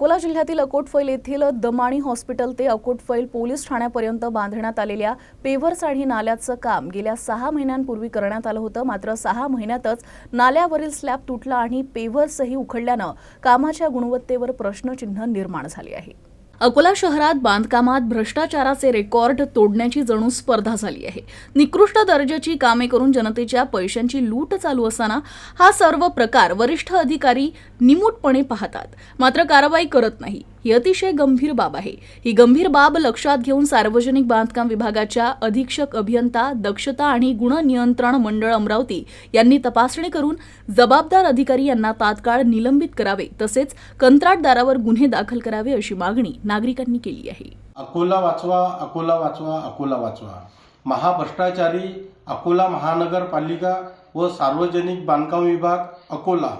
अकोला जिल्ह्यातील अकोटफैल येथील दमाणी हॉस्पिटल ते अकोटफैल पोलीस ठाण्यापर्यंत बांधण्यात आलेल्या पेव्हरसाडी नाल्याचं काम गेल्या 6 महिन्यांपूर्वी करण्यात आलं होतं। मात्र 6 महिन्यातच नाल्यावरील स्लॅब तुटला आणि पेव्हर्सही उखडल्यानं कामाच्या गुणवत्तेवर प्रश्नचिन्ह निर्माण झाले आहे। अकोला शहरात बांधकामात भ्रष्टाचाराचे रेकॉर्ड तोडण्याची जणू स्पर्धा झाली आहे। निकृष्ट दर्जाची कामे करून जनतेच्या पैशांची लूट चालू असताना हा सर्व प्रकार वरिष्ठ अधिकारी निमूटपणे पाहतात, मात्र कारवाई करत नाही। ही अतिशय गंभीर बाब आहे। ही गंभीर बाब लक्षात घेऊन सार्वजनिक बांधकाम विभागाच्या अधीक्षक अभियंता दक्षता आणि गुण नियंत्रण मंडळ अमरावती यांनी तपासणी करून जबाबदार अधिकारी यांना तात्काळ निलंबित करावे, तसेच कंत्राटदारावर गुन्हे दाखल करावे अशी मागणी नागरिकांनी केली आहे। अकोला वाचवा, अकोला वाचवा, अकोला वाचवा। महाभ्रष्टाचारी अकोला महानगरपालिका व सार्वजनिक बांधकाम विभाग अकोला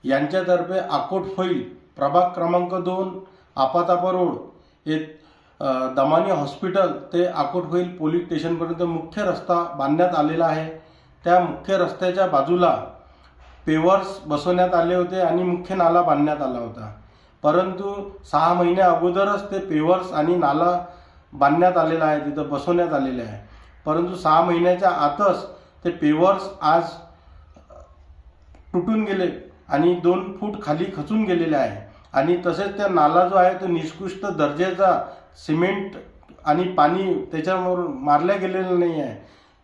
यांच्यातर्फे अकोटफैल प्रभाग क्रमांक 2 आपातापा रोड दमानी हॉस्पिटल ते अकोटफैल पोलीस स्टेशनपर्यंत मुख्य रस्ता बांधण्यात आलेला आहे। त्या मुख्य रस्त्याच्या बाजूला पेव्हर्स बसवण्यात आले होते आणि मुख्य नाला बांधण्यात आला होता, परंतु 6 महिन्या अगोदरच ते पेव्हर्स आणि नाला बांधण्यात आलेला आहे, तिथं बसवण्यात आलेले आहे। परंतु 6 महिन्याच्या आतच ते पेव्हर्स आज तुटून गेले आणि 2 फूट खाली खचून गेलेले आहे आणि तसेच त्या नाला जो आहे तो निकृष्ट दर्जाचा सिमेंट आणि पाणी त्याच्यावर मारल्या गेलेलं नाही आहे,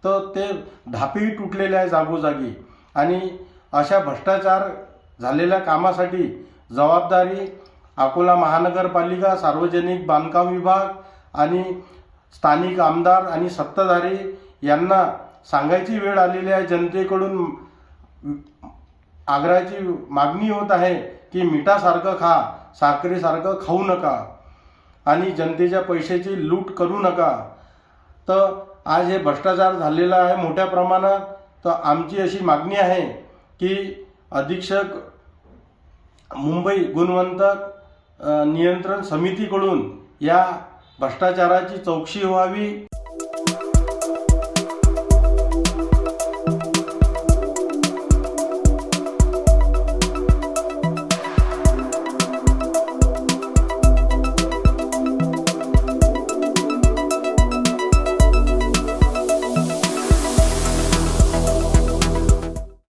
तर ते ढापेही तुटलेले आहे जागोजागी। आणि अशा भ्रष्टाचार झालेल्या कामासाठी जबाबदारी अकोला महानगरपालिका, सार्वजनिक बांधकाम विभाग आणि स्थानिक आमदार आणि सत्ताधारी यांना सांगायची वेळ आलेली आहे। जनतेकडून आग्रहाची मागणी होत आहे की मिठासारखं खा, साखरेसारखं खाऊ नका आणि जनतेच्या पैशाची लूट करू नका। तर आज हे भ्रष्टाचार झालेला आहे मोठ्या प्रमाणात। तर आमची अशी मागणी आहे की अधीक्षक मुंबई गुणवंतक नियंत्रण समितीकडून या भ्रष्टाचाराची चौकशी व्हावी।